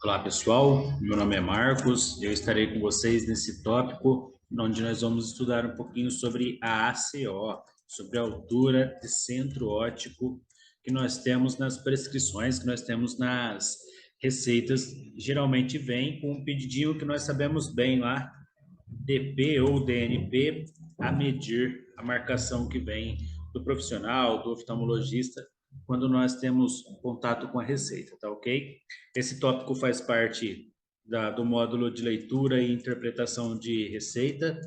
Olá pessoal, meu nome é Marcos, eu estarei com vocês nesse tópico onde nós vamos estudar um pouquinho sobre a ACO, sobre a altura de centro óptico que nós temos nas prescrições, que nós temos nas receitas. Geralmente vem com um pedidinho que nós sabemos bem lá, DP ou DNP, a medir a marcação que vem do profissional, do oftalmologista, quando nós temos contato com a receita, tá ok? Esse tópico faz parte do módulo de leitura e interpretação de receita,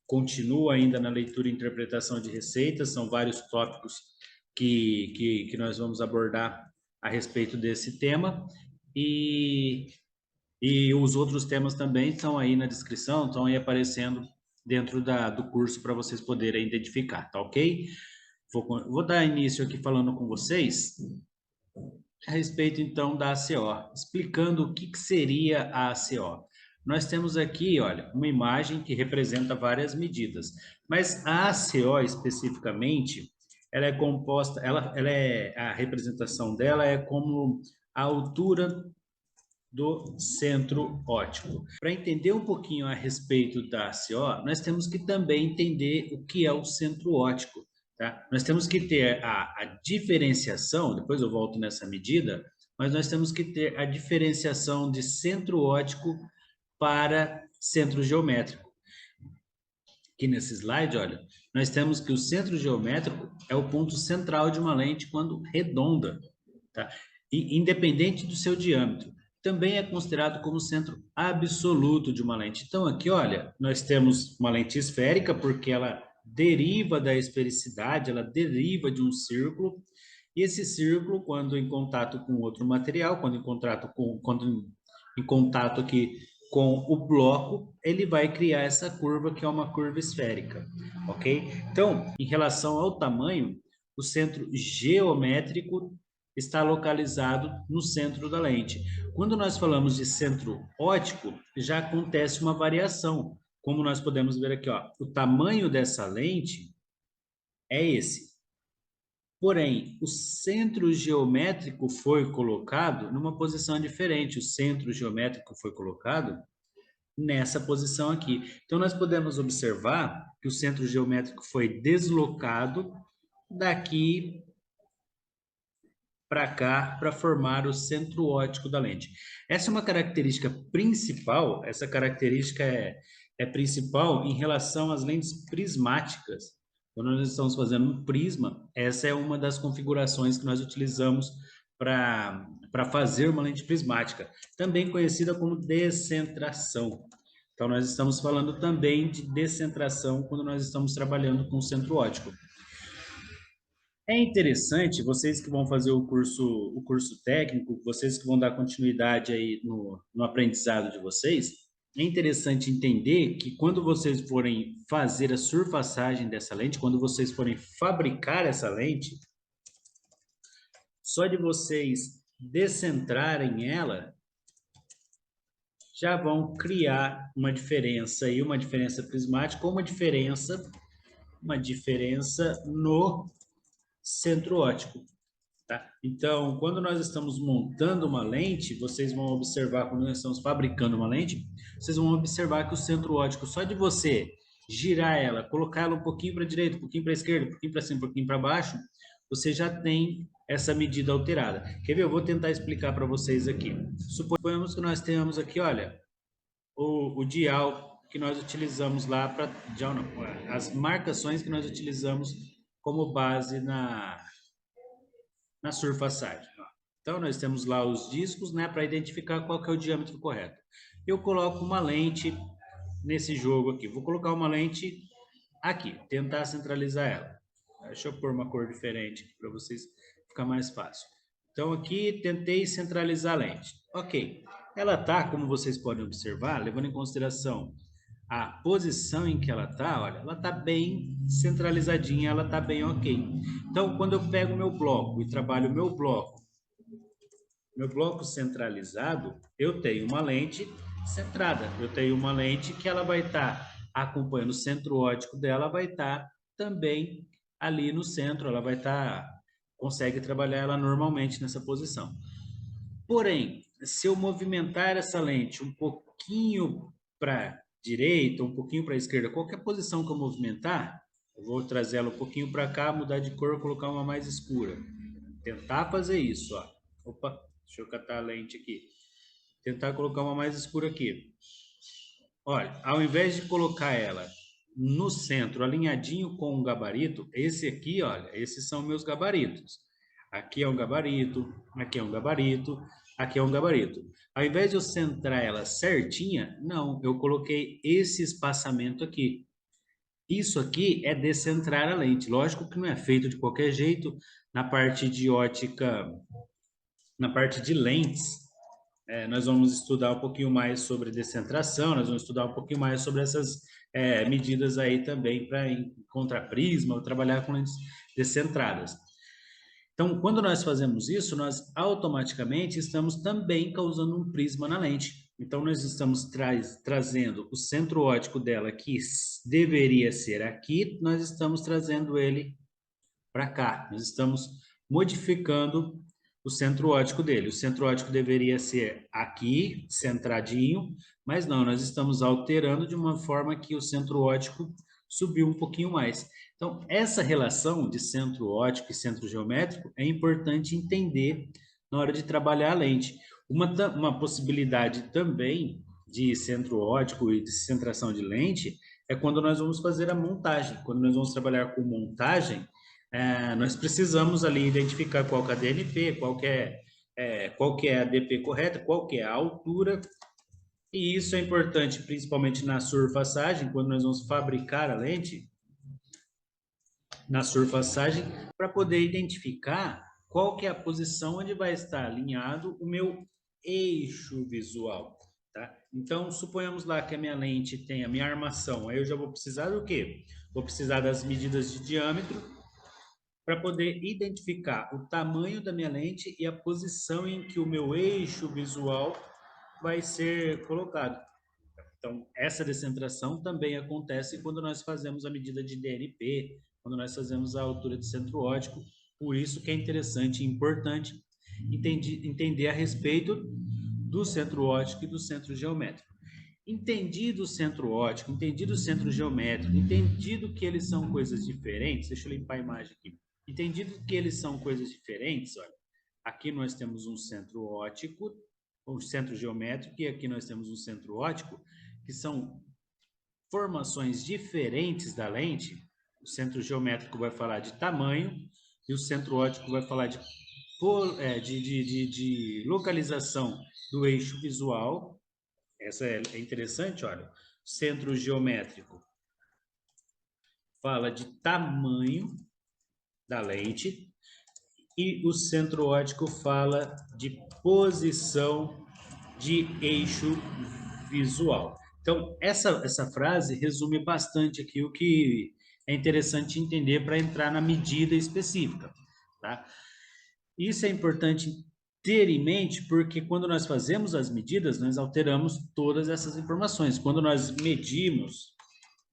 continua ainda na leitura e interpretação de receitas, são vários tópicos que nós vamos abordar a respeito desse tema, e os outros temas também estão aí na descrição, estão aí aparecendo dentro do curso para vocês poderem identificar, tá ok? Vou dar início aqui falando com vocês a respeito então da ACO, explicando o que seria a ACO. Nós temos aqui, olha, uma imagem que representa várias medidas, mas a ACO especificamente, ela é composta, a representação dela é como a altura do centro óptico. Para entender um pouquinho a respeito da ACO, nós temos que também entender o que é o centro óptico. Tá? Nós temos que ter a diferenciação, depois eu volto nessa medida, mas nós temos que ter a diferenciação de centro óptico para centro geométrico. Aqui nesse slide, olha, nós temos que o centro geométrico é o ponto central de uma lente quando redonda, tá? E independente do seu diâmetro. Também é considerado como centro absoluto de uma lente. Então, aqui, olha, nós temos uma lente esférica, porque ela deriva da esfericidade, ela deriva de um círculo, e esse círculo, quando em contato com outro material, quando em contato aqui com o bloco, ele vai criar essa curva, que é uma curva esférica, ok? Então, em relação ao tamanho, o centro geométrico está localizado no centro da lente. Quando nós falamos de centro óptico, já acontece uma variação. Como nós podemos ver aqui, ó, o tamanho dessa lente é esse. Porém, o centro geométrico foi colocado numa posição diferente. O centro geométrico foi colocado nessa posição aqui. Então, nós podemos observar que o centro geométrico foi deslocado daqui para cá para formar o centro óptico da lente. Essa é uma característica principal, essa característica é principal em relação às lentes prismáticas. Quando nós estamos fazendo um prisma, essa é uma das configurações que nós utilizamos para fazer uma lente prismática, também conhecida como descentração. Então, nós estamos falando também de descentração quando nós estamos trabalhando com o centro óptico. É interessante, vocês que vão fazer o curso técnico, vocês que vão dar continuidade aí no aprendizado de vocês, é interessante entender que quando vocês forem fazer a surfaçagem dessa lente, quando vocês forem fabricar essa lente, só de vocês descentrarem ela, já vão criar uma diferença aí, uma diferença prismática, ou uma diferença no centro óptico. Tá? Então, quando nós estamos montando uma lente, vocês vão observar, quando nós estamos fabricando uma lente, vocês vão observar que o centro óptico, só de você girar ela, colocar ela um pouquinho para a direita, um pouquinho para a esquerda, um pouquinho para cima, um pouquinho para baixo, você já tem essa medida alterada. Quer ver? Eu vou tentar explicar para vocês aqui. Suponhamos que nós tenhamos aqui, olha, o dial que nós utilizamos lá para... Dial não, as marcações que nós utilizamos como base na surfaçagem. Então, nós temos lá os discos, né, para identificar qual que é o diâmetro correto. Eu coloco uma lente nesse jogo aqui. Vou colocar uma lente aqui, tentar centralizar ela. Deixa eu pôr uma cor diferente para vocês ficar mais fácil. Então, aqui tentei centralizar a lente. Ok. Ela tá, como vocês podem observar, levando em consideração a posição em que ela tá, olha, ela tá bem centralizadinha, ela tá bem ok. Então, quando eu pego o meu bloco e trabalho o meu bloco centralizado, eu tenho uma lente centrada. Eu tenho uma lente que ela vai estar acompanhando o centro óptico dela, vai estar também ali no centro, ela vai estar, consegue trabalhar ela normalmente nessa posição. Porém, se eu movimentar essa lente um pouquinho para a direita, um pouquinho para a esquerda, qualquer posição que eu movimentar, eu vou trazer ela um pouquinho para cá, mudar de cor, colocar uma mais escura. Tentar fazer isso, ó. Opa, deixa eu catar a lente aqui. Tentar colocar uma mais escura aqui. Olha, ao invés de colocar ela no centro, alinhadinho com o gabarito, esse aqui, olha, esses são meus gabaritos. Aqui é um gabarito, aqui é um gabarito, aqui é um gabarito. Ao invés de eu centrar ela certinha, não, eu coloquei esse espaçamento aqui. Isso aqui é descentrar a lente. Lógico que não é feito de qualquer jeito. Na parte de ótica, na parte de lentes, nós vamos estudar um pouquinho mais sobre descentração, nós vamos estudar um pouquinho mais sobre essas medidas aí também para encontrar prisma ou trabalhar com lentes descentradas. Então, quando nós fazemos isso, nós automaticamente estamos também causando um prisma na lente. Então, nós estamos trazendo o centro óptico dela, que deveria ser aqui, nós estamos trazendo ele para cá. Nós estamos modificando o centro óptico dele. O centro óptico deveria ser aqui, centradinho, mas não, nós estamos alterando de uma forma que o centro óptico subiu um pouquinho mais. Então, essa relação de centro óptico e centro geométrico é importante entender na hora de trabalhar a lente. Uma possibilidade também de centro óptico e de centração de lente é quando nós vamos fazer a montagem. Quando nós vamos trabalhar com montagem, nós precisamos ali identificar qual que é a DNP, qual que é a DP correta, qual que é a altura, e isso é importante principalmente na surfaçagem, quando nós vamos fabricar a lente, na surfaçagem, para poder identificar qual que é a posição onde vai estar alinhado o meu eixo visual, tá? Então, suponhamos lá que a minha lente tem a minha armação, aí eu já vou precisar do quê? Vou precisar das medidas de diâmetro, para poder identificar o tamanho da minha lente e a posição em que o meu eixo visual vai ser colocado. Então, essa descentração também acontece quando nós fazemos a medida de DNP, quando nós fazemos a altura de centro óptico. Por isso que é interessante e importante entender a respeito do centro óptico e do centro geométrico. Entendido o centro óptico, entendido o centro geométrico, entendido que eles são coisas diferentes, deixa eu limpar a imagem aqui. Entendido que eles são coisas diferentes, olha, aqui nós temos um centro óptico, um centro geométrico, e aqui nós temos um centro óptico, que são formações diferentes da lente. O centro geométrico vai falar de tamanho e o centro óptico vai falar de localização do eixo visual. Essa é interessante, olha. Centro geométrico fala de tamanho da lente e o centro óptico fala de posição de eixo visual. Então, essa frase resume bastante aqui o que é interessante entender para entrar na medida específica, tá? Isso é importante ter em mente porque quando nós fazemos as medidas, nós alteramos todas essas informações. Quando nós medimos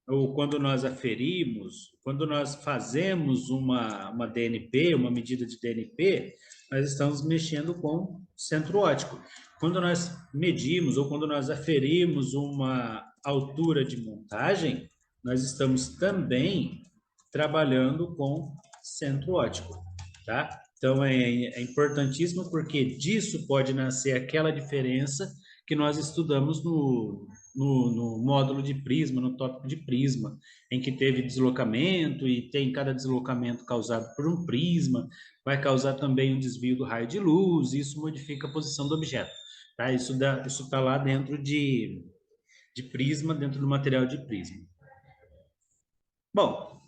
ou quando nós aferimos, quando nós fazemos uma DNP, uma medida de DNP, nós estamos mexendo com centro óptico. Quando nós medimos ou quando nós aferimos uma altura de montagem, nós estamos também trabalhando com centro óptico, tá? Então, é importantíssimo porque disso pode nascer aquela diferença que nós estudamos no módulo de prisma, no tópico de prisma, em que teve deslocamento e tem cada deslocamento causado por um prisma, vai causar também um desvio do raio de luz, e isso modifica a posição do objeto. Tá? Isso está lá dentro de prisma, dentro do material de prisma. Bom,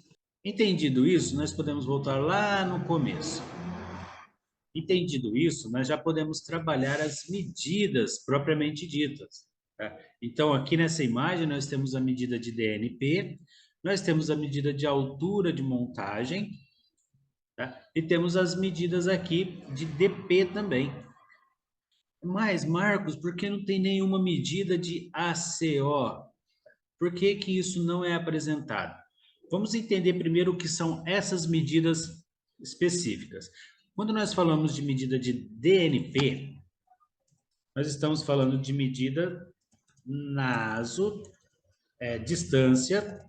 entendido isso, nós podemos voltar lá no começo. Entendido isso, nós já podemos trabalhar as medidas propriamente ditas. Tá? Então, aqui nessa imagem, nós temos a medida de DNP, nós temos a medida de altura de montagem, tá? E temos as medidas aqui de DP também. Mas, Marcos, por que não tem nenhuma medida de ACO? Por que que isso não é apresentado? Vamos entender primeiro o que são essas medidas específicas. Quando nós falamos de medida de DNP, nós estamos falando de medida distância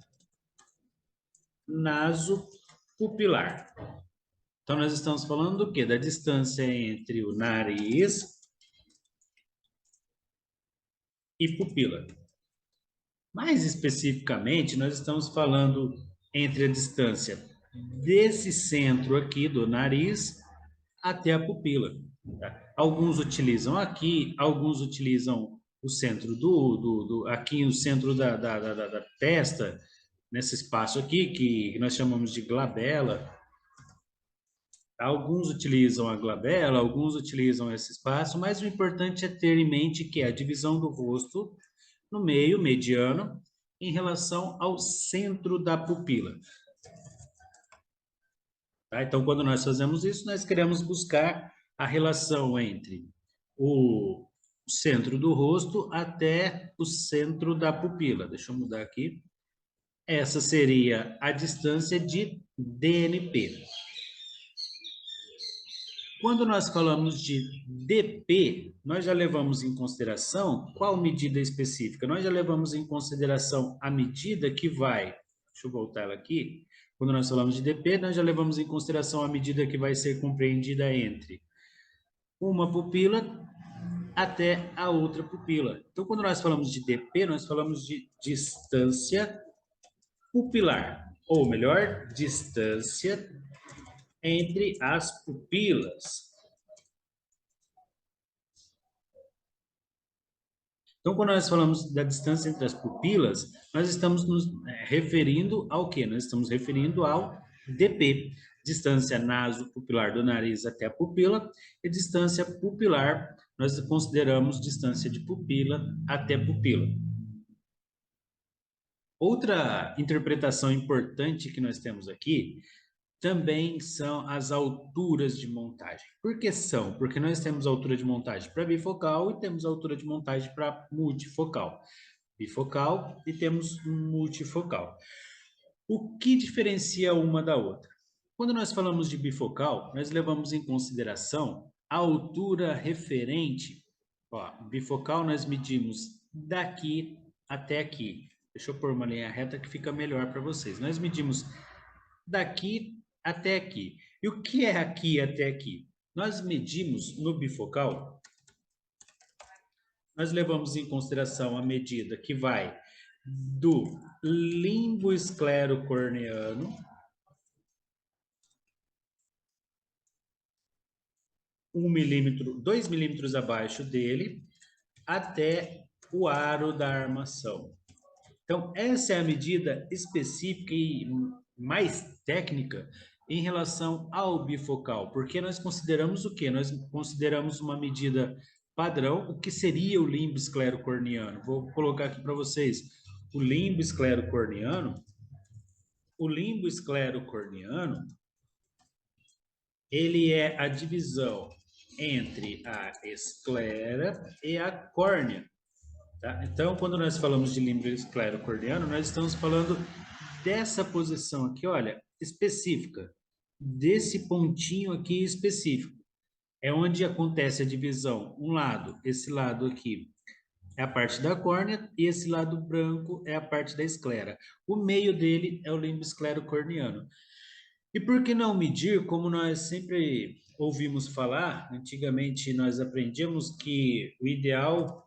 nasopupilar. Então, nós estamos falando do quê? Da distância entre o nariz e pupila. Mais especificamente, nós estamos falando entre a distância desse centro aqui do nariz até a pupila. Tá? Alguns utilizam aqui, alguns utilizam o centro aqui o centro da testa, nesse espaço aqui, que nós chamamos de glabela. Alguns utilizam a glabela, alguns utilizam esse espaço, mas o importante é ter em mente que é a divisão do rosto no meio, mediano, em relação ao centro da pupila. Tá? Então, quando nós fazemos isso, nós queremos buscar a relação entre o centro do rosto até o centro da pupila. Deixa eu mudar aqui. Essa seria a distância de DNP. Quando nós falamos de DP, nós já levamos em consideração qual medida específica? Nós já levamos em consideração a medida que vai... Deixa eu voltar ela aqui. Quando nós falamos de DP, nós já levamos em consideração a medida que vai ser compreendida entre uma pupila até a outra pupila. Então, quando nós falamos de DP, nós falamos de distância pupilar, ou melhor, distância entre as pupilas. Então, quando nós falamos da distância entre as pupilas, nós estamos nos referindo ao quê? Nós estamos referindo ao DP, distância nasopupilar do nariz até a pupila, e distância pupilar, nós consideramos distância de pupila até pupila. Outra interpretação importante que nós temos aqui também são as alturas de montagem. Por que são? Porque nós temos altura de montagem para bifocal e temos altura de montagem para multifocal. Bifocal e temos multifocal. O que diferencia uma da outra? Quando nós falamos de bifocal, nós levamos em consideração a altura referente. Ó, bifocal nós medimos daqui até aqui. Deixa eu pôr uma linha reta que fica melhor para vocês. Nós medimos daqui até aqui. E o que é aqui até aqui? Nós medimos no bifocal, nós levamos em consideração a medida que vai do limbo esclerocorneano, 1 milímetro, 2 milímetros abaixo dele, até o aro da armação. Então, essa é a medida específica e mais técnica em relação ao bifocal, porque nós consideramos o quê? Nós consideramos uma medida padrão, o que seria o limbo esclerocorneano. Vou colocar aqui para vocês. O limbo esclerocorneano, ele é a divisão entre a esclera e a córnea. Tá? Então, quando nós falamos de limbo esclerocorneano, nós estamos falando dessa posição aqui, olha, específica, desse pontinho aqui específico. É onde acontece a divisão. Um lado, esse lado aqui, é a parte da córnea, e esse lado branco é a parte da esclera. O meio dele é o limbo esclerocorneano. E por que não medir, como nós sempre ouvimos falar, antigamente nós aprendíamos que o ideal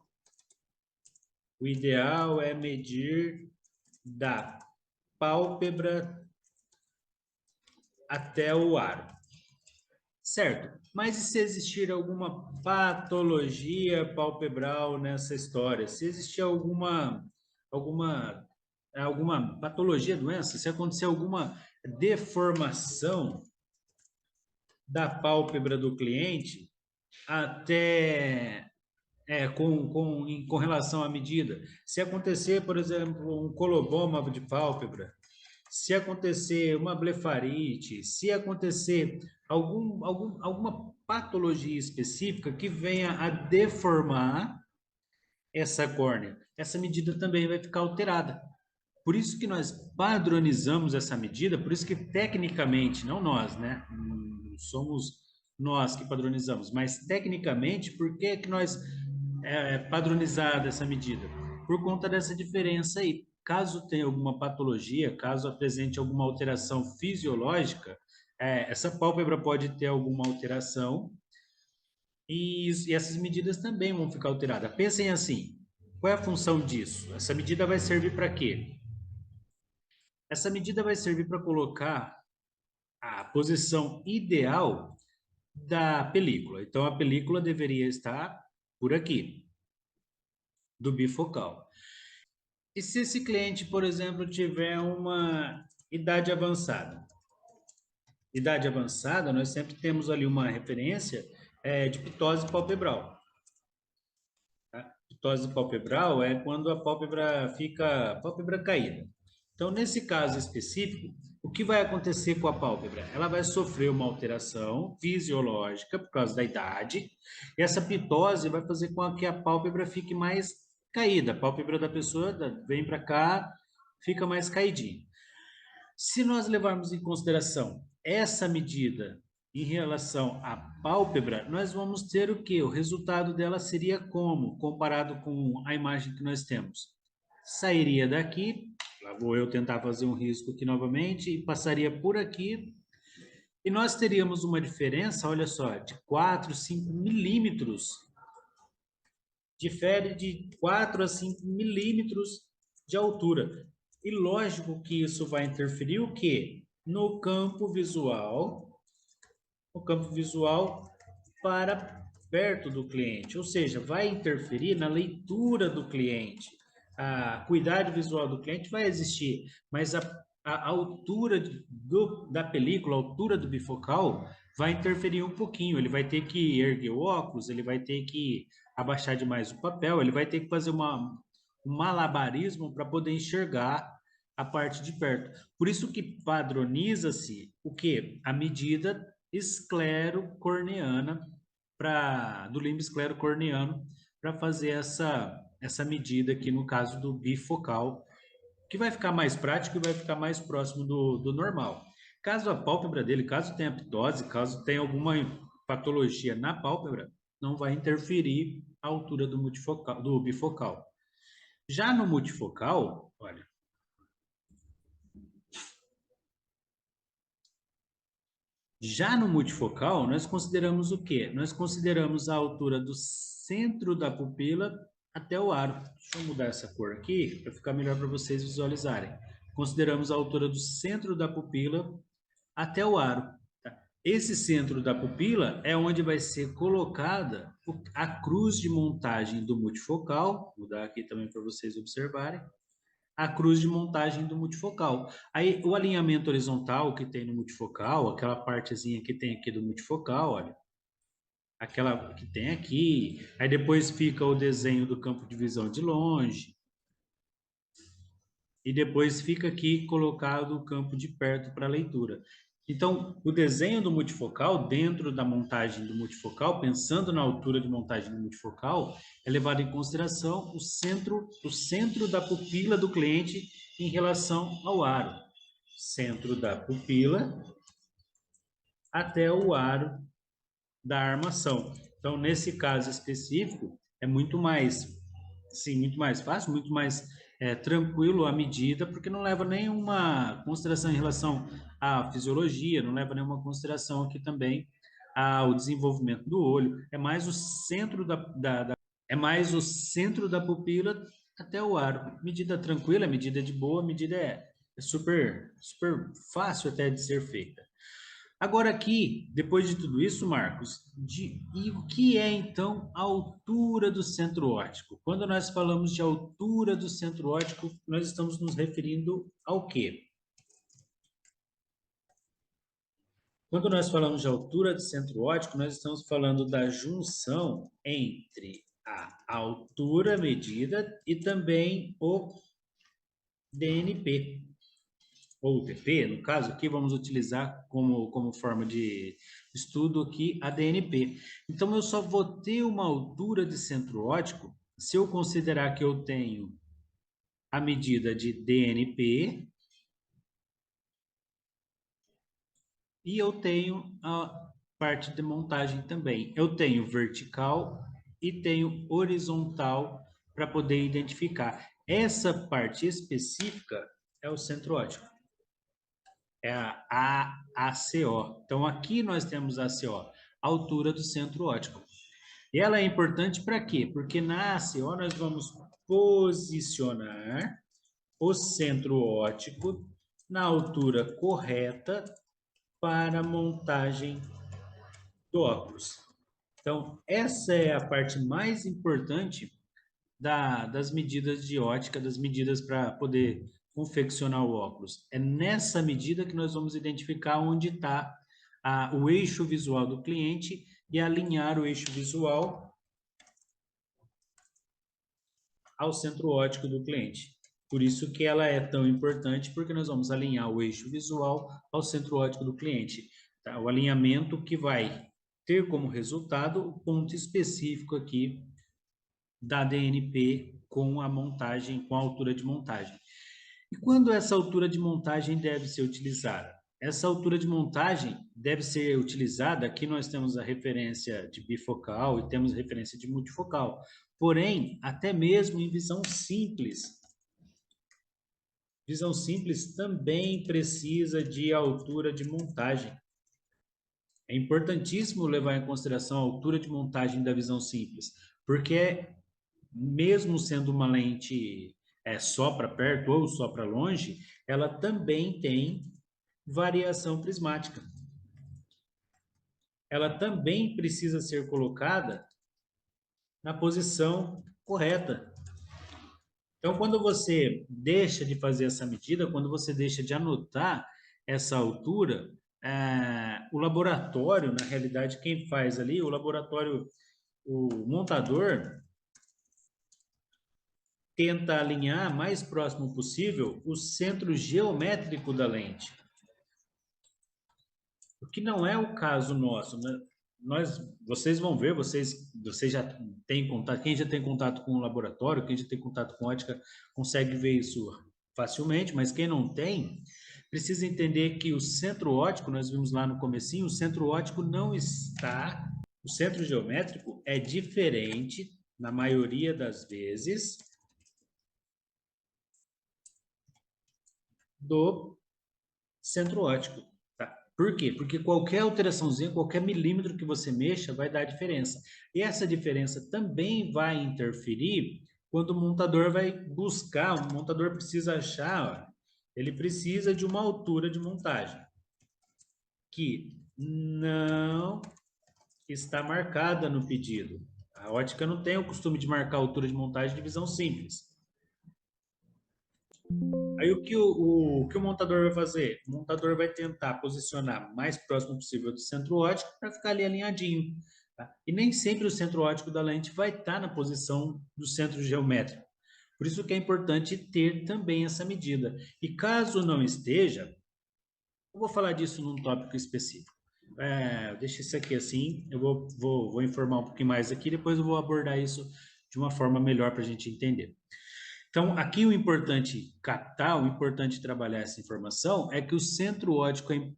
é medir da pálpebra até o aro. Certo, mas e se existir alguma patologia palpebral nessa história? Se existir alguma patologia, doença, se acontecer alguma deformação da pálpebra do cliente, até com relação à medida. Se acontecer, por exemplo, um coloboma de pálpebra, se acontecer uma blefarite, se acontecer alguma patologia específica que venha a deformar essa córnea, essa medida também vai ficar alterada. Por isso que nós padronizamos essa medida, por isso que tecnicamente, não nós, né? Não somos nós que padronizamos, mas tecnicamente, por que nós padronizada essa medida? Por conta dessa diferença aí. Caso tenha alguma patologia, caso apresente alguma alteração fisiológica, essa pálpebra pode ter alguma alteração e essas medidas também vão ficar alteradas. Pensem assim, qual é a função disso? Essa medida vai servir para quê? Essa medida vai servir para colocar a posição ideal da película. Então, a película deveria estar por aqui, do bifocal. E se esse cliente, por exemplo, tiver uma idade avançada? Idade avançada, nós sempre temos ali uma referência de ptose palpebral. Tá? Ptose palpebral é quando a pálpebra fica pálpebra caída. Então, nesse caso específico, o que vai acontecer com a pálpebra? Ela vai sofrer uma alteração fisiológica por causa da idade, e essa ptose vai fazer com que a pálpebra fique mais caída. A pálpebra da pessoa vem para cá, fica mais caidinha. Se nós levarmos em consideração essa medida em relação à pálpebra, nós vamos ter o quê? O resultado dela seria como, comparado com a imagem que nós temos? Sairia daqui, lá vou eu tentar fazer um risco aqui novamente, e passaria por aqui, e nós teríamos uma diferença, olha só, de 4, 5 milímetros, difere de 4 a 5 milímetros de altura. E lógico que isso vai interferir o quê? No campo visual para perto do cliente, ou seja, vai interferir na leitura do cliente. A acuidade visual do cliente vai existir, mas a altura da película, a altura do bifocal, vai interferir um pouquinho. Ele vai ter que erguer o óculos, ele vai ter que abaixar demais o papel, ele vai ter que fazer um malabarismo para poder enxergar a parte de perto. Por isso que padroniza-se o quê? A medida esclerocorneana do limbo esclerocorneano para fazer essa medida aqui no caso do bifocal, que vai ficar mais prático e vai ficar mais próximo do normal. Caso a pálpebra dele, caso tenha ptose, caso tenha alguma patologia na pálpebra, não vai interferir a altura do bifocal. Já no multifocal, olha, já no multifocal, nós consideramos o quê? Nós consideramos a altura do centro da pupila até o aro. Deixa eu mudar essa cor aqui para ficar melhor para vocês visualizarem. Consideramos a altura do centro da pupila até o aro. Tá? Esse centro da pupila é onde vai ser colocada a cruz de montagem do multifocal. Vou mudar aqui também para vocês observarem a cruz de montagem do multifocal. Aí, o alinhamento horizontal que tem no multifocal, aquela partezinha que tem aqui do multifocal, olha, aquela que tem aqui, aí depois fica o desenho do campo de visão de longe, e depois fica aqui colocado o campo de perto para leitura. Então, o desenho do multifocal, dentro da montagem do multifocal, pensando na altura de montagem do multifocal, é levado em consideração o centro da pupila do cliente em relação ao aro. Centro da pupila até o aro da armação. Então, nesse caso específico, é muito mais, sim, muito mais fácil, muito mais tranquilo a medida, porque não leva nenhuma consideração em relação à fisiologia, não leva nenhuma consideração aqui também ao desenvolvimento do olho. É mais o centro é mais o centro da pupila até o aro. Medida tranquila, medida de boa, medida é super, super fácil até de ser feita. Agora aqui, depois de tudo isso, Marcos, e o que é então a altura do centro óptico? Quando nós falamos de altura do centro óptico, nós estamos nos referindo ao quê? Quando nós falamos de altura do centro óptico, nós estamos falando da junção entre a altura medida e também o DNP. Ou DP, no caso aqui, vamos utilizar como forma de estudo aqui a DNP. Então, eu só vou ter uma altura de centro óptico se eu considerar que eu tenho a medida de DNP e eu tenho a parte de montagem também. Eu tenho vertical e tenho horizontal para poder identificar. Essa parte específica é o centro óptico, é a ACO. Então, aqui nós temos a ACO, altura do centro óptico. E ela é importante para quê? Porque na ACO nós vamos posicionar o centro óptico na altura correta para a montagem do óculos. Então, essa é a parte mais importante das medidas de ótica, das medidas para poder confeccionar o óculos. É nessa medida que nós vamos identificar onde está o eixo visual do cliente e alinhar o eixo visual ao centro óptico do cliente. Por isso que ela é tão importante, porque nós vamos alinhar o eixo visual ao centro óptico do cliente. Tá? O alinhamento que vai ter como resultado o ponto específico aqui da DNP com a montagem, com a altura de montagem. E quando essa altura de montagem deve ser utilizada? Essa altura de montagem deve ser utilizada, aqui nós temos a referência de bifocal e temos a referência de multifocal. Porém, até mesmo em visão simples também precisa de altura de montagem. É importantíssimo levar em consideração a altura de montagem da visão simples, porque mesmo sendo uma lente só para perto ou só para longe, ela também tem variação prismática. Ela também precisa ser colocada na posição correta. Então, quando você deixa de fazer essa medida, quando você deixa de anotar essa altura, o laboratório, na realidade, quem faz ali, o laboratório, o montador, tenta alinhar mais próximo possível o centro geométrico da lente. O que não é o caso nosso, né? Vocês vão ver, vocês já têm contato, quem já tem contato com o laboratório, quem já tem contato com ótica, consegue ver isso facilmente, mas quem não tem, precisa entender que o centro óptico, nós vimos lá no comecinho, o centro óptico não está, o centro geométrico é diferente, na maioria das vezes, do centro óptico. Tá? Por quê? Porque qualquer alteraçãozinha, qualquer milímetro que você mexa vai dar diferença. E essa diferença também vai interferir quando o montador vai buscar, o montador precisa achar, ó, ele precisa de uma altura de montagem que não está marcada no pedido. A ótica não tem o costume de marcar a altura de montagem de visão simples. Aí o que o montador vai fazer? O montador vai tentar posicionar mais próximo possível do centro óptico para ficar ali alinhadinho. Tá? E nem sempre o centro óptico da lente vai estar na posição do centro geométrico. Por isso que é importante ter também essa medida. E caso não esteja, eu vou falar disso num tópico específico. Deixa isso aqui assim, eu vou informar um pouquinho mais aqui, depois eu vou abordar isso de uma forma melhor para a gente entender. Então, aqui o importante captar, o importante trabalhar essa informação é que o centro óptico é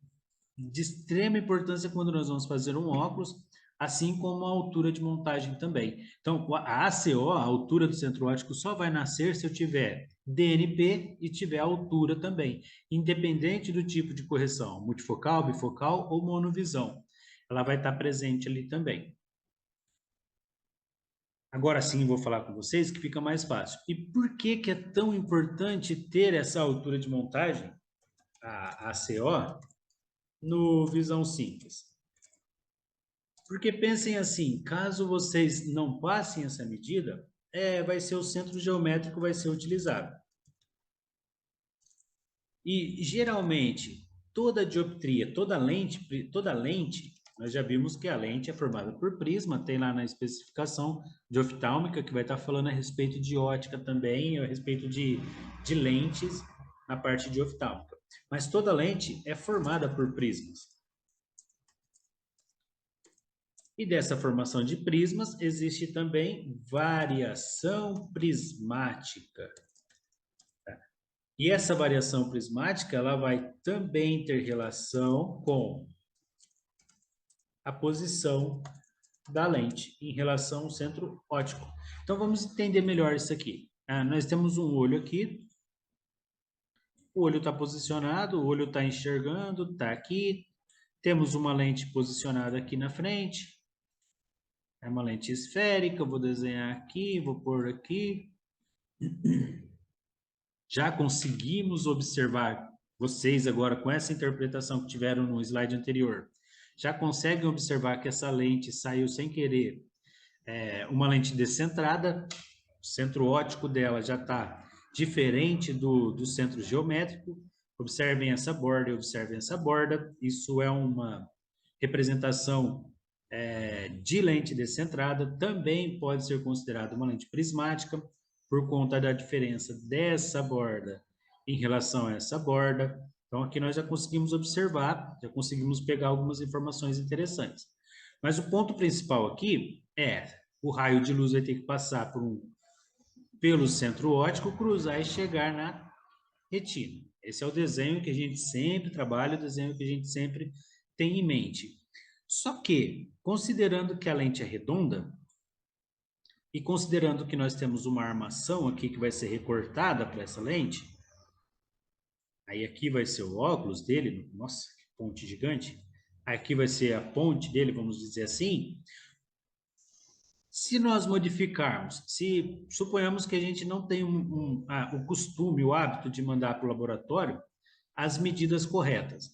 de extrema importância quando nós vamos fazer um óculos, assim como a altura de montagem também. Então, a ACO, a altura do centro óptico, só vai nascer se eu tiver DNP e tiver altura também, independente do tipo de correção, multifocal, bifocal ou monovisão. Ela vai estar presente ali também. Agora sim, vou falar com vocês que fica mais fácil. E por que que é tão importante ter essa altura de montagem, a ACO, no Visão Simples? Porque pensem assim, caso vocês não passem essa medida, vai ser o centro geométrico vai ser utilizado. E geralmente toda dioptria, toda lente, nós já vimos que a lente é formada por prisma, tem lá na especificação de oftálmica que vai estar falando a respeito de ótica também, a respeito de lentes na parte de oftálmica. Mas toda lente é formada por prismas. E dessa formação de prismas existe também variação prismática. E essa variação prismática ela vai também ter relação com a posição da lente em relação ao centro óptico. Então, vamos entender melhor isso aqui. Nós temos um olho aqui, o olho está posicionado, o olho está enxergando, está aqui. Temos uma lente posicionada aqui na frente. É uma lente esférica, eu vou desenhar aqui, vou pôr aqui. Já conseguimos observar, vocês agora com essa interpretação que tiveram no slide anterior, já conseguem observar que essa lente saiu sem querer, uma lente descentrada, o centro óptico dela já está diferente do centro geométrico. Observem essa borda, isso é uma representação de lente descentrada, também pode ser considerada uma lente prismática, por conta da diferença dessa borda em relação a essa borda. Então, aqui nós já conseguimos observar, já conseguimos pegar algumas informações interessantes. Mas o ponto principal aqui é o raio de luz vai ter que passar pelo centro óptico, cruzar e chegar na retina. Esse é o desenho que a gente sempre trabalha, o desenho que a gente sempre tem em mente. Só que, considerando que a lente é redonda, e considerando que nós temos uma armação aqui que vai ser recortada para essa lente, aí aqui vai ser o óculos dele, nossa, que ponte gigante, aqui vai ser a ponte dele, vamos dizer assim. Se nós modificarmos, se suponhamos que a gente não tem o costume, o hábito de mandar para o laboratório as medidas corretas,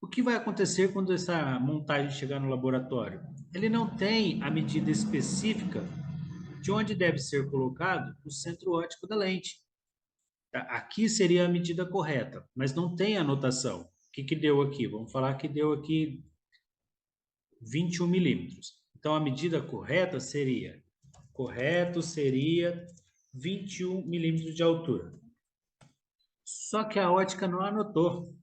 o que vai acontecer quando essa montagem chegar no laboratório? Ele não tem a medida específica de onde deve ser colocado o centro óptico da lente. Aqui seria a medida correta, mas não tem anotação. O que deu aqui? Vamos falar que deu aqui 21 milímetros. Então, a medida correta seria 21 milímetros de altura. Só que a ótica não anotou.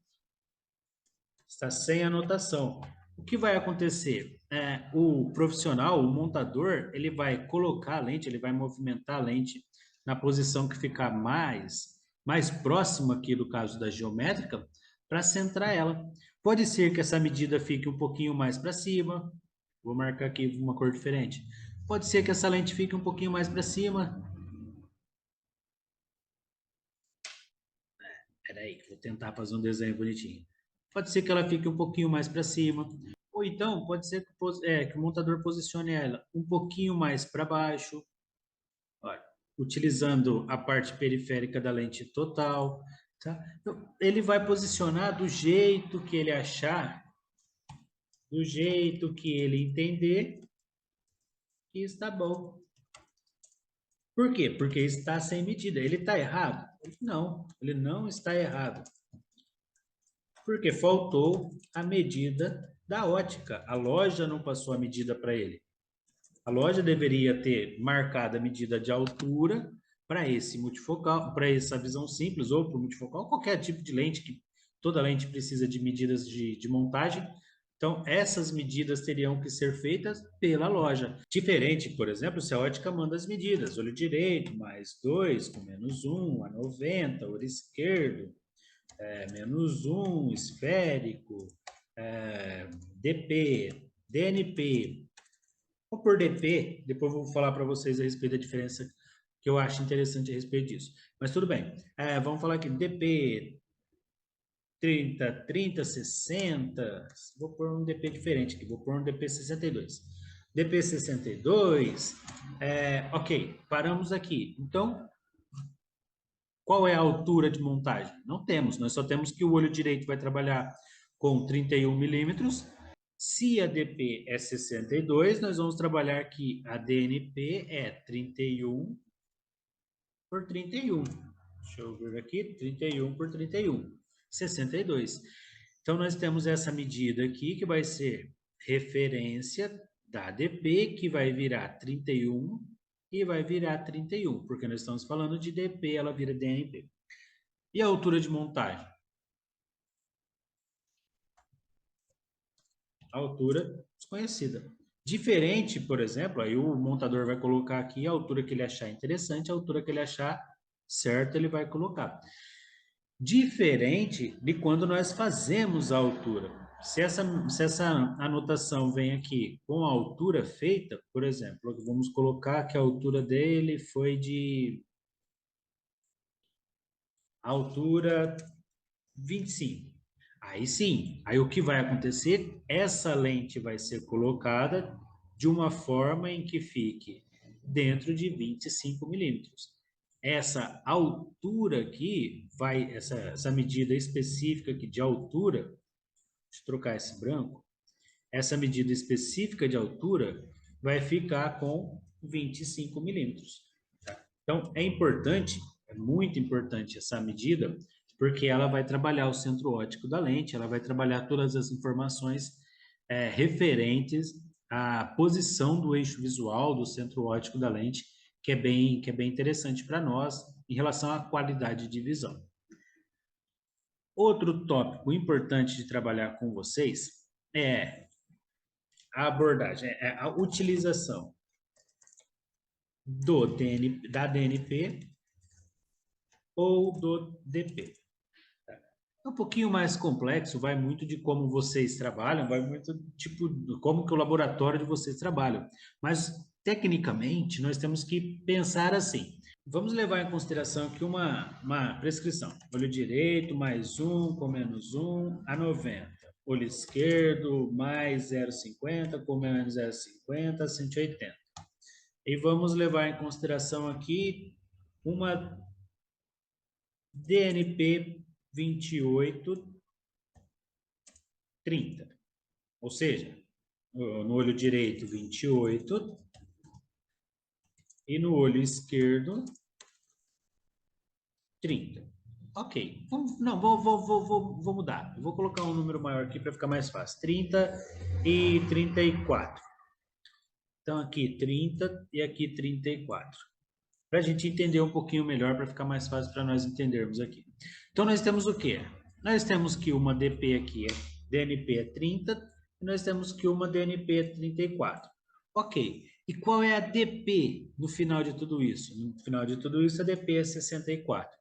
Está sem anotação. O que vai acontecer? O profissional, o montador, ele vai colocar a lente, ele vai movimentar a lente na posição que ficar mais próxima aqui do caso da geométrica, para centrar ela. Pode ser que essa medida fique um pouquinho mais para cima. Vou marcar aqui uma cor diferente. Pode ser que essa lente fique um pouquinho mais para cima. Peraí, vou tentar fazer um desenho bonitinho. Pode ser que ela fique um pouquinho mais para cima. Ou então, pode ser que o montador posicione ela um pouquinho mais para baixo. Olha, utilizando a parte periférica da lente total. Tá? Então, ele vai posicionar do jeito que ele achar, do jeito que ele entender que está bom. Por quê? Porque está sem medida. Ele está errado? Não, ele não está errado. Porque faltou a medida da ótica. A loja não passou a medida para ele. A loja deveria ter marcado a medida de altura para esse multifocal, para essa visão simples ou para o multifocal, qualquer tipo de lente, que toda lente precisa de medidas de montagem. Então, essas medidas teriam que ser feitas pela loja. Diferente, por exemplo, se a ótica manda as medidas, olho direito, mais 2, com menos 1, a 90, olho esquerdo, menos 1, esférico, DP, DNP. Vou por DP, depois eu vou falar para vocês a respeito da diferença que eu acho interessante a respeito disso. Mas tudo bem. Vamos falar aqui, DP 30, 60. Vou pôr um DP diferente aqui, vou pôr um DP 62. DP 62, ok, paramos aqui. Então, qual é a altura de montagem? Não temos, nós só temos que o olho direito vai trabalhar com 31 milímetros. Se a DP é 62, nós vamos trabalhar que a DNP é 31 por 31. Deixa eu ver aqui, 31 por 31, 62. Então, nós temos essa medida aqui, que vai ser referência da DP, que vai virar 31 e vai virar 31, porque nós estamos falando de DP, ela vira DNP. E a altura de montagem? A altura desconhecida. Diferente, por exemplo, aí o montador vai colocar aqui a altura que ele achar interessante, a altura que ele achar certo, ele vai colocar. Diferente de quando nós fazemos a altura. Se essa anotação vem aqui com a altura feita, por exemplo, vamos colocar que a altura dele foi de altura 25. Aí sim, aí o que vai acontecer? Essa lente vai ser colocada de uma forma em que fique dentro de 25 milímetros. Essa altura aqui, essa medida específica aqui de altura, deixa eu trocar esse branco, essa medida específica de altura vai ficar com 25 milímetros. Tá? Então, é importante, é muito importante essa medida, porque ela vai trabalhar o centro óptico da lente, ela vai trabalhar todas as informações referentes à posição do eixo visual do centro óptico da lente, que é bem interessante para nós em relação à qualidade de visão. Outro tópico importante de trabalhar com vocês é a abordagem, é a utilização da DNP ou do DP. É um pouquinho mais complexo, vai muito de como vocês trabalham, vai muito tipo de como que o laboratório de vocês trabalham. Mas tecnicamente nós temos que pensar assim. Vamos levar em consideração aqui uma prescrição. Olho direito mais 1 com menos 1 a 90. Olho esquerdo mais 0,50 com menos 0,50 a 180. E vamos levar em consideração aqui uma DNP 2830. Ou seja, no olho direito 28 e no olho esquerdo 30. Ok. Não, vou mudar. Eu vou colocar um número maior aqui para ficar mais fácil. 30 e 34. Então, aqui 30 e aqui 34. Para a gente entender um pouquinho melhor, para ficar mais fácil para nós entendermos aqui. Então, nós temos o quê? Nós temos que uma DP aqui, DNP é 30, e nós temos que uma DNP é 34. Ok. E qual é a DP no final de tudo isso? No final de tudo isso, a DP é 64.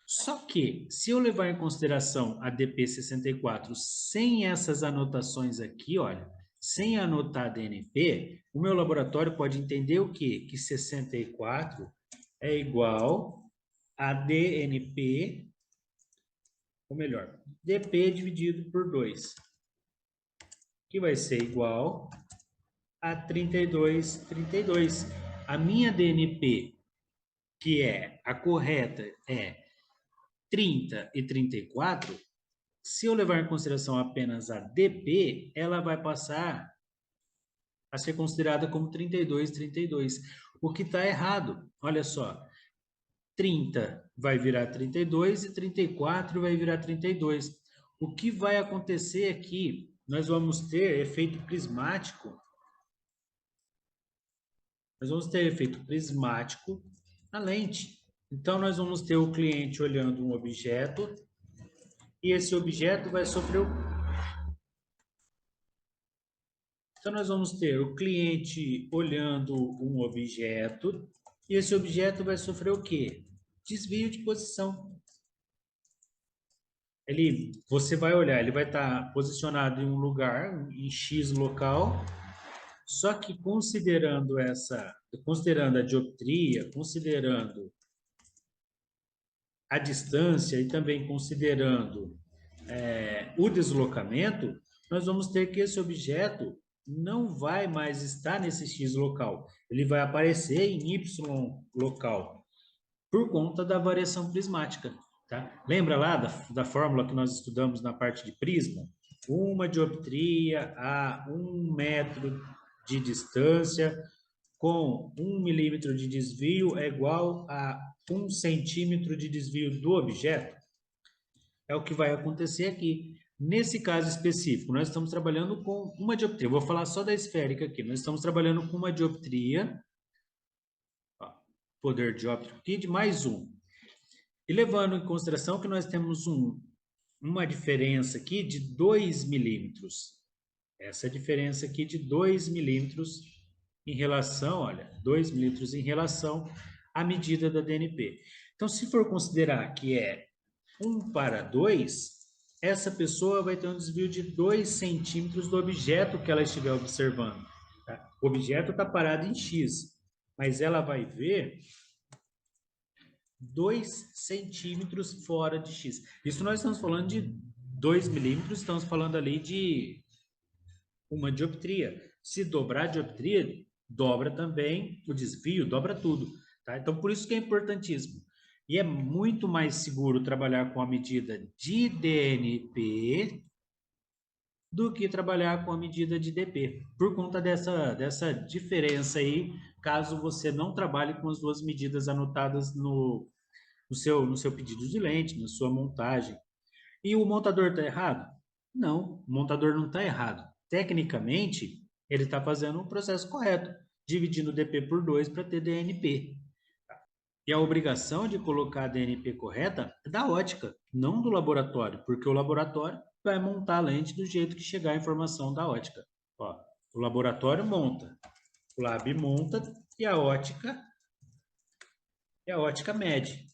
Só que, se eu levar em consideração a DP 64 sem essas anotações aqui, olha, sem anotar a DNP, o meu laboratório pode entender o quê? Que 64 é igual a DNP, ou melhor, DP dividido por 2, que vai ser igual a 32. A minha DNP, que é a correta, é 30 e 34. Se eu levar em consideração apenas a DP, ela vai passar a ser considerada como 32. O que está errado. Olha só, 30 vai virar 32 e 34 vai virar 32. O que vai acontecer aqui? Nós vamos ter efeito prismático. Nós vamos ter efeito prismático na lente. Então, nós vamos ter o cliente olhando um objeto e esse objeto vai sofrer o... Então, nós vamos ter o cliente olhando um objeto e esse objeto vai sofrer o quê? Desvio de posição. Você vai olhar, ele vai estar posicionado em um lugar, em X local, só que considerando a dioptria, considerando a distância e também considerando o deslocamento, nós vamos ter que esse objeto não vai mais estar nesse X local, ele vai aparecer em Y local, por conta da variação prismática. Tá? Lembra lá da fórmula que nós estudamos na parte de prisma? Uma dioptria a 1 metro de distância com 1 milímetro de desvio é igual a 1 centímetro de desvio do objeto? É o que vai acontecer aqui. Nesse caso específico, nós estamos trabalhando com uma dioptria. Eu vou falar só da esférica aqui. Nós estamos trabalhando com uma dioptria, ó, poder dióptrico aqui de mais 1. E levando em consideração que nós temos uma diferença aqui de 2 milímetros. Essa diferença aqui de 2 milímetros em relação, olha, 2 milímetros em relação à medida da DNP. Então, se for considerar que é 1 para 2, essa pessoa vai ter um desvio de 2 centímetros do objeto que ela estiver observando. Tá? O objeto está parado em X, mas ela vai ver 2 centímetros fora de X. Isso nós estamos falando de 2 milímetros, estamos falando ali de uma dioptria. Se dobrar a dioptria, dobra também o desvio, dobra tudo. Tá? Então, por isso que é importantíssimo. E é muito mais seguro trabalhar com a medida de DNP do que trabalhar com a medida de DP, por conta dessa diferença aí, caso você não trabalhe com as duas medidas anotadas no seu pedido de lente, na sua montagem. E o montador está errado? Não, o montador não está errado. Tecnicamente, ele está fazendo o processo correto, dividindo o DP por 2 para ter DNP. E a obrigação de colocar a DNP correta é da ótica, não do laboratório, porque o laboratório vai montar a lente do jeito que chegar a informação da ótica. Ó, o laboratório monta, o lab monta e a ótica mede.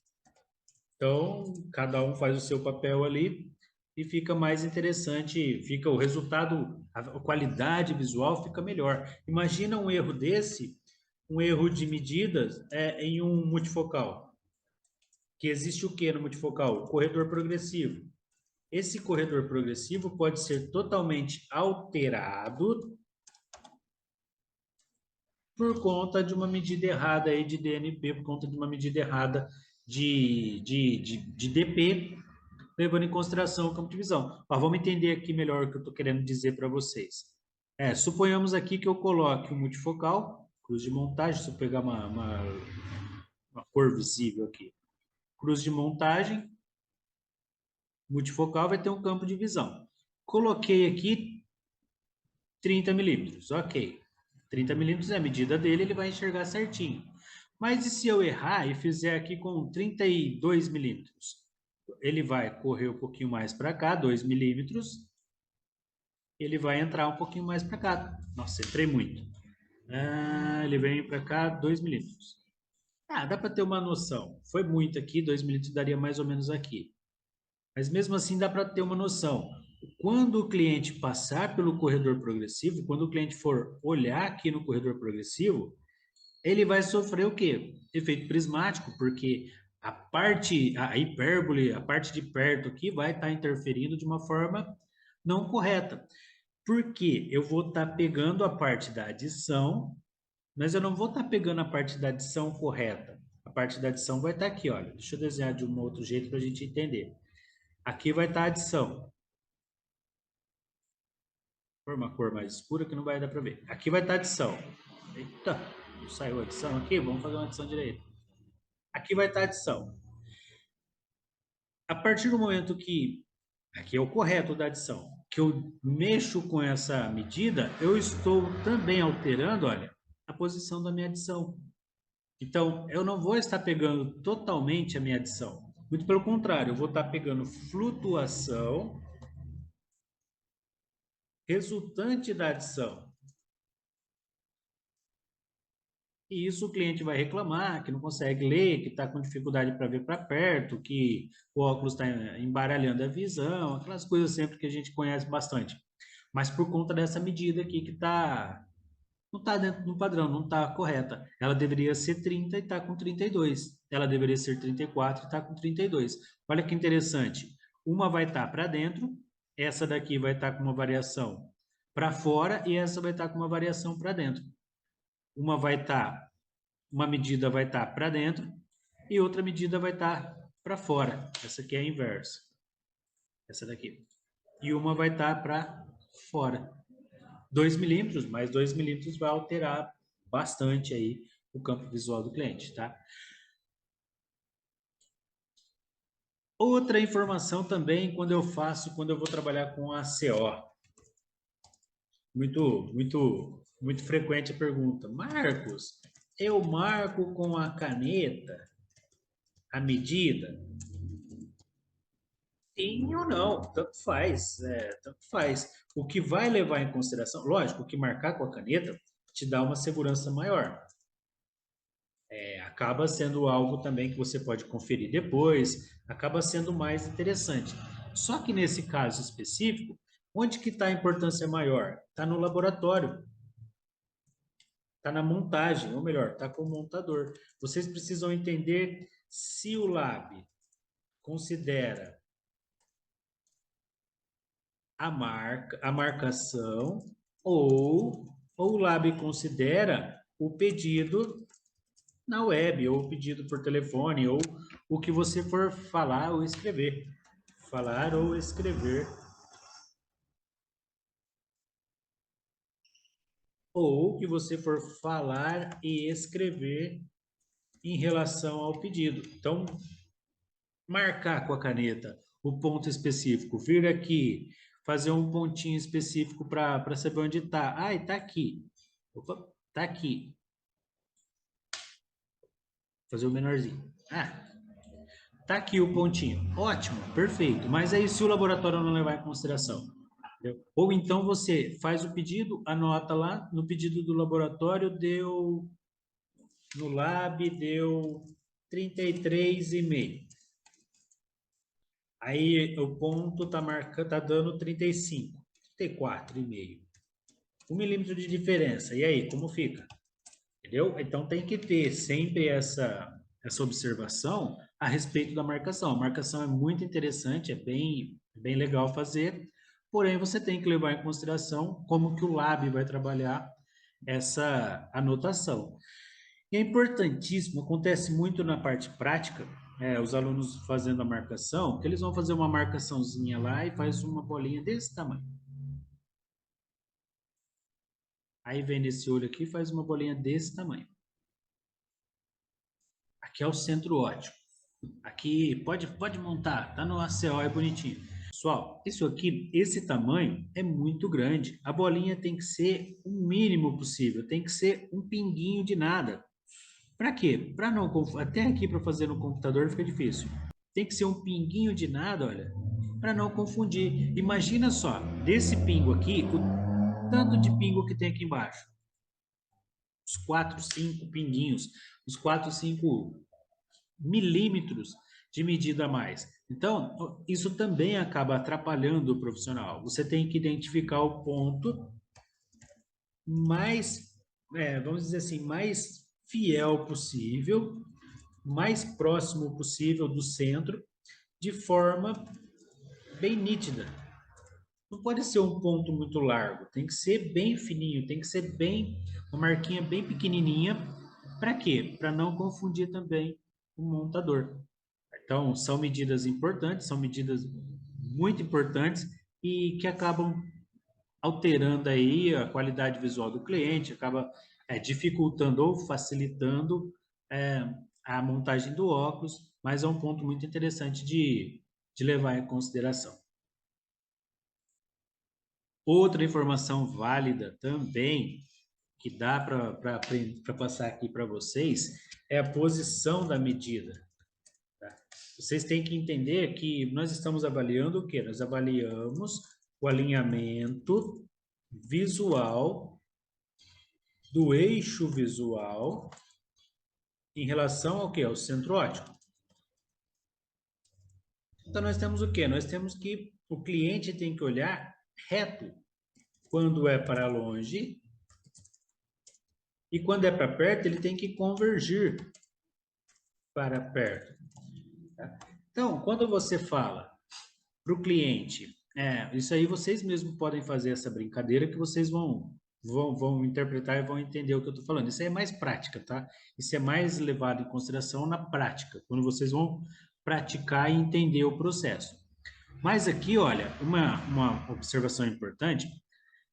Então, cada um faz o seu papel ali e fica mais interessante, fica o resultado, a qualidade visual fica melhor. Imagina um erro desse, um erro de medidas em um multifocal. Que existe o que no multifocal? O corredor progressivo. Esse corredor progressivo pode ser totalmente alterado por conta de uma medida errada aí de DNP, por conta de uma medida errada de DP, levando em consideração o campo de visão. Mas vamos entender aqui melhor o que eu estou querendo dizer para vocês. Suponhamos aqui que eu coloque um multifocal, cruz de montagem, se eu pegar uma cor visível aqui. Cruz de montagem, multifocal vai ter um campo de visão. Coloquei aqui 30 milímetros, ok. 30 milímetros é a medida dele, ele vai enxergar certinho. Mas e se eu errar e fizer aqui com 32 milímetros? Ele vai correr um pouquinho mais para cá, 2 milímetros. Ele vai entrar um pouquinho mais para cá. Nossa, entrei muito. Ele vem para cá, 2 milímetros. Dá para ter uma noção. Foi muito aqui, 2 milímetros daria mais ou menos aqui. Mas mesmo assim dá para ter uma noção. Quando o cliente passar pelo corredor progressivo, quando o cliente for olhar aqui no corredor progressivo, ele vai sofrer o quê? Efeito prismático, porque a hipérbole, a parte de perto aqui vai estar interferindo de uma forma não correta. Porque eu vou estar pegando a parte da adição, mas eu não vou estar pegando a parte da adição correta. A parte da adição vai estar aqui, olha. Deixa eu desenhar de um outro jeito para a gente entender. Aqui vai estar a adição. Por uma cor mais escura que não vai dar para ver. Aqui vai estar a adição. Eita, saiu a adição aqui? Vamos fazer uma adição direita. Aqui vai estar a adição. A partir do momento que, aqui é o correto da adição, que eu mexo com essa medida, eu estou também alterando, olha, a posição da minha adição. Então, eu não vou estar pegando totalmente a minha adição. Muito pelo contrário, eu vou estar pegando flutuação resultante da adição. E isso o cliente vai reclamar, que não consegue ler, que está com dificuldade para ver para perto, que o óculos está embaralhando a visão, aquelas coisas sempre que a gente conhece bastante. Mas por conta dessa medida aqui que não está dentro do padrão, não está correta. Ela deveria ser 30 e está com 32. Ela deveria ser 34 e está com 32. Olha que interessante. Uma vai estar para dentro, essa daqui vai estar com uma variação para fora e essa vai estar com uma variação para dentro. Uma medida vai estar para dentro e outra medida vai estar para fora. Essa aqui é a inversa. Essa daqui. E uma vai estar para fora. 2 milímetros, mais 2 milímetros vai alterar bastante aí o campo visual do cliente, tá? Outra informação também quando eu vou trabalhar com ACO. Muito frequente a pergunta. Marcos, eu marco com a caneta a medida? Sim ou não, tanto faz, tanto faz. O que vai levar em consideração, lógico, o que marcar com a caneta te dá uma segurança maior. Acaba sendo algo também que você pode conferir depois, acaba sendo mais interessante. Só que nesse caso específico, onde que está a importância maior? Está no laboratório, está na montagem, ou melhor, está com o montador. Vocês precisam entender se o lab considera a marcação ou o lab considera o pedido na web, ou o pedido por telefone, ou o que você for falar ou escrever. Falar ou escrever. Ou o que você for falar e escrever em relação ao pedido. Então, marcar com a caneta o ponto específico, vir aqui, fazer um pontinho específico para saber onde está. Ah, está aqui. Opa, está aqui. Fazer o menorzinho. Ah, tá aqui o pontinho. Ótimo, perfeito. Mas aí se o laboratório não levar em consideração? Entendeu? Ou então você faz o pedido, anota lá, no pedido do laboratório deu, no lab deu 33,5. Aí o ponto tá marcando, tá dando 35, 34,5. 1 milímetro de diferença. E aí, como fica? Entendeu? Então tem que ter sempre essa observação a respeito da marcação. A marcação é muito interessante, é bem legal fazer, porém você tem que levar em consideração como que o lab vai trabalhar essa anotação. E é importantíssimo, acontece muito na parte prática, os alunos fazendo a marcação, que eles vão fazer uma marcaçãozinha lá e faz uma bolinha desse tamanho. Aí vem nesse olho aqui e faz uma bolinha desse tamanho. Aqui é o centro ótico. Aqui, pode montar, tá no ACO, é bonitinho. Pessoal, isso aqui, esse tamanho é muito grande. A bolinha tem que ser o mínimo possível, tem que ser um pinguinho de nada. Para quê? Para não até aqui para fazer no computador fica difícil. Tem que ser um pinguinho de nada, olha, para não confundir. Imagina só, desse pingo aqui, o tanto de pingo que tem aqui embaixo. Os 4, 5 pinguinhos, os 4, 5 milímetros de medida a mais. Então, isso também acaba atrapalhando o profissional. Você tem que identificar o ponto mais, vamos dizer assim, mais fiel possível, mais próximo possível do centro, de forma bem nítida. Não pode ser um ponto muito largo, tem que ser bem fininho, tem que ser bem, uma marquinha bem pequenininha. Para quê? Para não confundir também o montador. Então, são medidas importantes, são medidas muito importantes e que acabam alterando aí a qualidade visual do cliente, acaba dificultando ou facilitando é, a montagem do óculos, mas é um ponto muito interessante de levar em consideração. Outra informação válida também, que dá para passar aqui para vocês, é a posição da medida. Tá? Vocês têm que entender que nós estamos avaliando o quê? Nós avaliamos o alinhamento visual do eixo visual em relação ao quê? Ao centro óptico. Então, nós temos o quê? Nós temos que o cliente tem que olhar reto quando é para longe e quando é para perto, ele tem que convergir para perto. Tá? Então, quando você fala para o cliente, isso aí vocês mesmos podem fazer essa brincadeira que vocês vão interpretar e vão entender o que eu estou falando. Isso aí é mais prática, tá? Isso é mais levado em consideração na prática, quando vocês vão praticar e entender o processo. Mas aqui, olha, uma observação importante,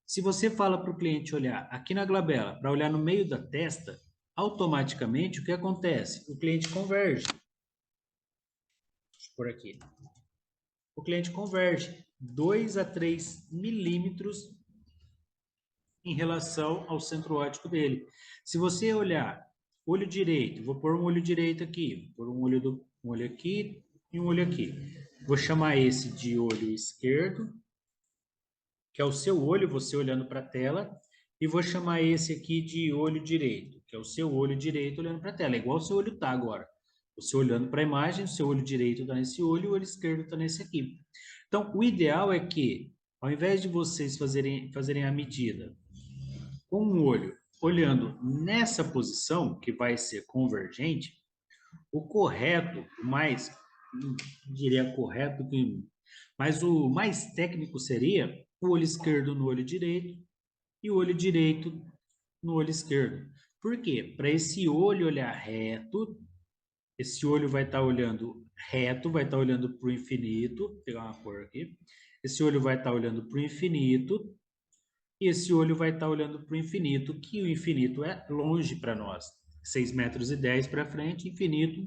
se você fala para o cliente olhar aqui na glabela, para olhar no meio da testa, automaticamente o que acontece? O cliente converge. Por aqui. O cliente converge 2 a 3 milímetros em relação ao centro óptico dele. Se você olhar olho direito, vou pôr um olho direito aqui, vou pôr um olho aqui e um olho aqui. Vou chamar esse de olho esquerdo, que é o seu olho, você olhando para a tela, e vou chamar esse aqui de olho direito, que é o seu olho direito olhando para a tela, é igual o seu olho está agora. Você olhando para a imagem, o seu olho direito está nesse olho, o olho esquerdo está nesse aqui. Então, o ideal é que, ao invés de vocês fazerem a medida com um olho olhando nessa posição, que vai ser convergente, o correto, o mais, não diria correto, mas o mais técnico seria o olho esquerdo no olho direito e o olho direito no olho esquerdo. Por quê? Para esse olho olhar reto, esse olho vai estar olhando reto, vai estar olhando para o infinito. Vou pegar uma cor aqui. Esse olho vai estar olhando para o infinito. E esse olho vai estar olhando para o infinito, que o infinito é longe para nós. 6,10 metros para frente, infinito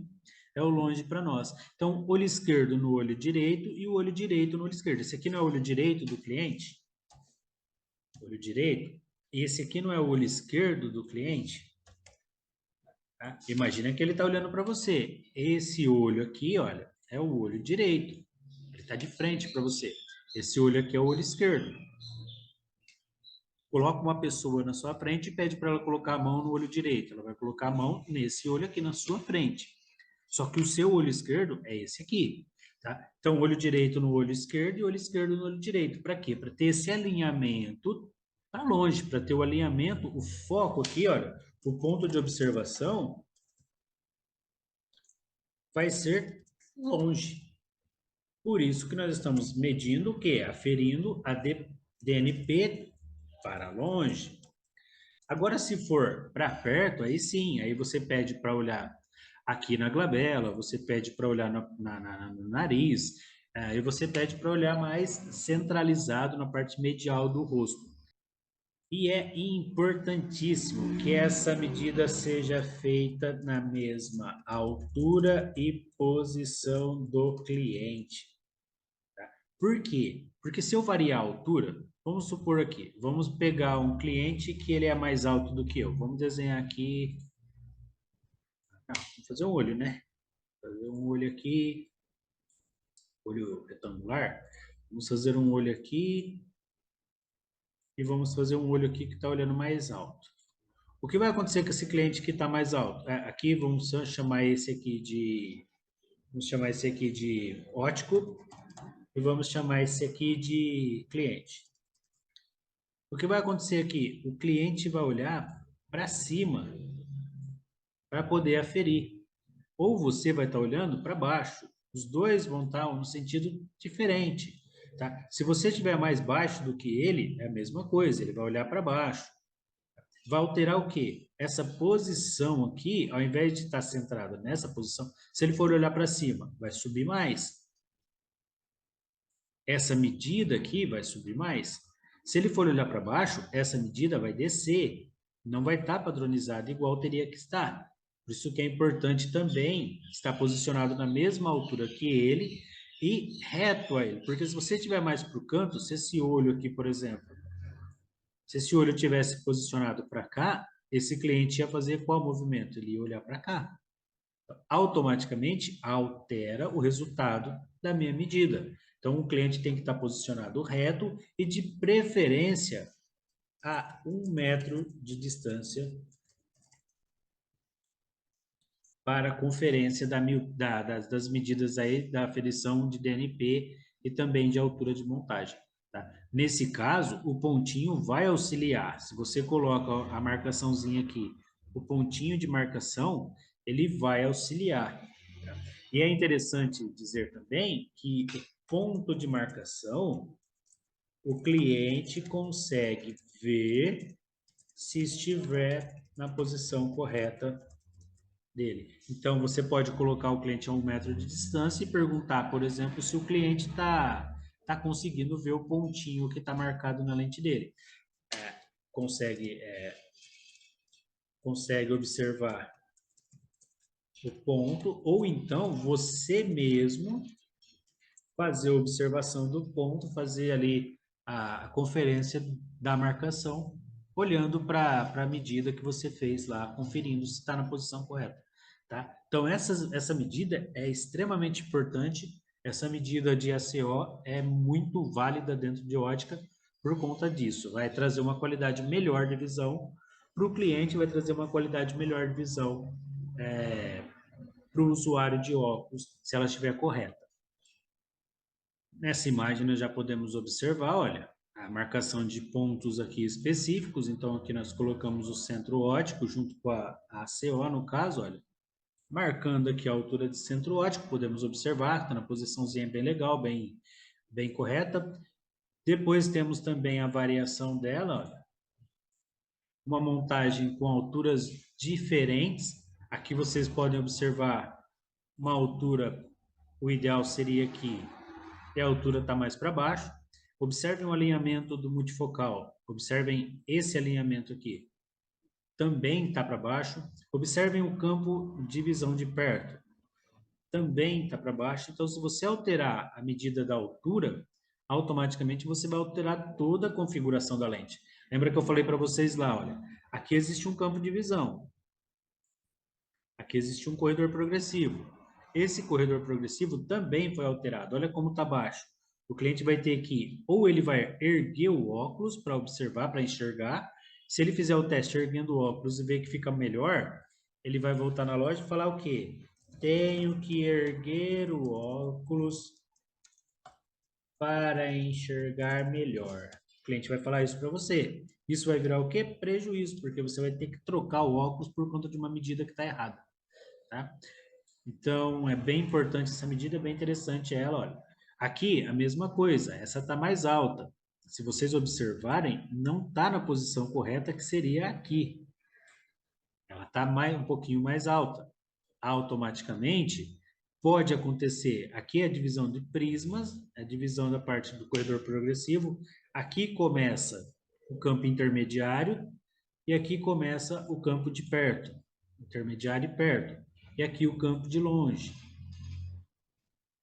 é o longe para nós. Então, olho esquerdo no olho direito e o olho direito no olho esquerdo. Esse aqui não é o olho direito do cliente? Olho direito. E esse aqui não é o olho esquerdo do cliente? Tá? Imagina que ele está olhando para você. Esse olho aqui, olha, é o olho direito. Ele está de frente para você. Esse olho aqui é o olho esquerdo. Coloca uma pessoa na sua frente e pede para ela colocar a mão no olho direito. Ela vai colocar a mão nesse olho aqui na sua frente. Só que o seu olho esquerdo é esse aqui, tá? Então, olho direito no olho esquerdo e olho esquerdo no olho direito. Para quê? Para ter esse alinhamento para longe, para ter o alinhamento, o foco aqui, olha, o ponto de observação vai ser longe. Por isso que nós estamos medindo o quê? Aferindo a DNP para longe. Agora, se for para perto, aí sim, aí você pede para olhar aqui na glabela, você pede para olhar no nariz, aí você pede para olhar mais centralizado na parte medial do rosto. E é importantíssimo que essa medida seja feita na mesma altura e posição do cliente. Por quê? Porque se eu variar a altura, vamos supor aqui, vamos pegar um cliente que ele é mais alto do que eu. Vamos desenhar aqui, vamos fazer um olho, né? Fazer um olho aqui, olho retangular. Vamos fazer um olho aqui e vamos fazer um olho aqui que está olhando mais alto. O que vai acontecer com esse cliente que está mais alto? Aqui vamos chamar esse aqui de ótico e vamos chamar esse aqui de cliente. O que vai acontecer aqui? O cliente vai olhar para cima para poder aferir. Ou você vai estar olhando para baixo. Os dois vão estar no sentido diferente. Tá? Se você estiver mais baixo do que ele, é a mesma coisa, ele vai olhar para baixo. Vai alterar o quê? Essa posição aqui, ao invés de estar centrado nessa posição, se ele for olhar para cima, vai subir mais. Essa medida aqui vai subir mais. Se ele for olhar para baixo, essa medida vai descer. Não vai estar padronizada igual teria que estar. Por isso que é importante também estar posicionado na mesma altura que ele e reto a ele. Porque se você estiver mais para o canto, se esse olho aqui, por exemplo, se esse olho tivesse posicionado para cá, esse cliente ia fazer qual movimento? Ele ia olhar para cá. Automaticamente altera o resultado da minha medida. Então, o cliente tem que estar posicionado reto e, de preferência, a 1 metro de distância para a conferência das medidas aí da aferição de DNP e também de altura de montagem. Tá? Nesse caso, o pontinho vai auxiliar. Se você coloca a marcaçãozinha aqui, o pontinho de marcação, ele vai auxiliar. Tá? E é interessante dizer também que o ponto de marcação, o cliente consegue ver se estiver na posição correta dele. Então, você pode colocar o cliente a 1 metro de distância e perguntar, por exemplo, se o cliente tá conseguindo ver o pontinho que está marcado na lente dele. Consegue, consegue observar o ponto, ou então você mesmo fazer a observação do ponto, fazer ali a conferência da marcação, olhando para a medida que você fez lá, conferindo se está na posição correta. Tá? Então, essa medida é extremamente importante. Essa medida de ACO é muito válida dentro de ótica por conta disso. Vai trazer uma qualidade melhor de visão para o cliente, vai trazer uma qualidade melhor de visão para o usuário de óculos, se ela estiver correta. Nessa imagem nós já podemos observar, olha, a marcação de pontos aqui específicos. Então aqui nós colocamos o centro óptico junto com a ACO, no caso, olha. Marcando aqui a altura de centro óptico, podemos observar, está na posiçãozinha bem legal, bem correta. Depois temos também a variação dela, olha, uma montagem com alturas diferentes. Aqui vocês podem observar uma altura, o ideal seria aqui, e a altura está mais para baixo. Observem o alinhamento do multifocal, observem esse alinhamento aqui, também está para baixo. Observem o campo de visão de perto, também está para baixo. Então, se você alterar a medida da altura, automaticamente você vai alterar toda a configuração da lente. Lembra que eu falei para vocês lá, olha, aqui existe um campo de visão, aqui existe um corredor progressivo. Esse corredor progressivo também foi alterado. Olha como está baixo. O cliente vai ter que, ou ele vai erguer o óculos para observar, para enxergar. Se ele fizer o teste erguendo o óculos e ver que fica melhor, ele vai voltar na loja e falar o quê? Tenho que erguer o óculos para enxergar melhor. O cliente vai falar isso para você. Isso vai virar o quê? Prejuízo, porque você vai ter que trocar o óculos por conta de uma medida que está errada, tá? Então, é bem importante essa medida, é bem interessante ela, olha. Aqui, a mesma coisa, essa está mais alta. Se vocês observarem, não está na posição correta, que seria aqui. Ela está um pouquinho mais alta. Automaticamente, pode acontecer, aqui é a divisão de prismas, a divisão da parte do corredor progressivo, aqui começa o campo intermediário, e aqui começa o campo de perto, intermediário e perto, e aqui o campo de longe.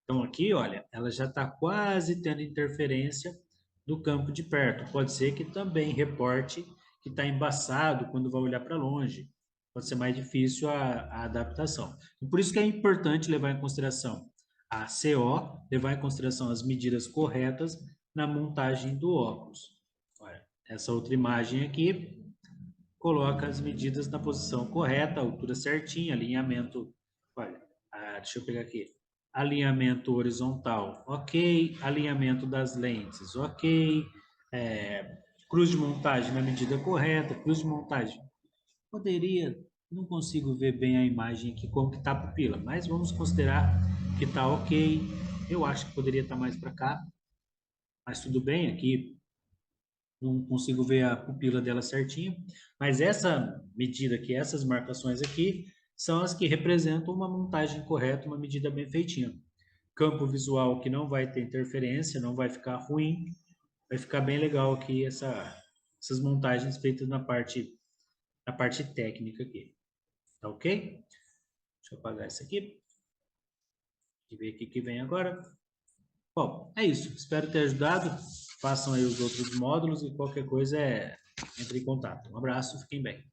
Então aqui, olha, ela já está quase tendo interferência do campo de perto. Pode ser que também reporte que está embaçado quando vai olhar para longe. Pode ser mais difícil a adaptação. E por isso que é importante levar em consideração a CO, levar em consideração as medidas corretas na montagem do óculos. Olha, essa outra imagem aqui coloca as medidas na posição correta, altura certinha, alinhamento. Olha, deixa eu pegar aqui. Alinhamento horizontal, ok. Alinhamento das lentes, ok. Cruz de montagem na medida correta. Cruz de montagem. Poderia, não consigo ver bem a imagem aqui como que está a pupila, mas vamos considerar que está ok. Eu acho que poderia estar mais para cá, mas tudo bem aqui. Não consigo ver a pupila dela certinho, mas essa medida aqui, essas marcações aqui, são as que representam uma montagem correta, uma medida bem feitinha. Campo visual que não vai ter interferência, não vai ficar ruim, vai ficar bem legal aqui essas montagens feitas na parte técnica aqui. Tá ok? Deixa eu apagar isso aqui e ver o que vem agora. Bom, é isso. Espero ter ajudado. Façam aí os outros módulos e qualquer coisa entre em contato. Um abraço, fiquem bem.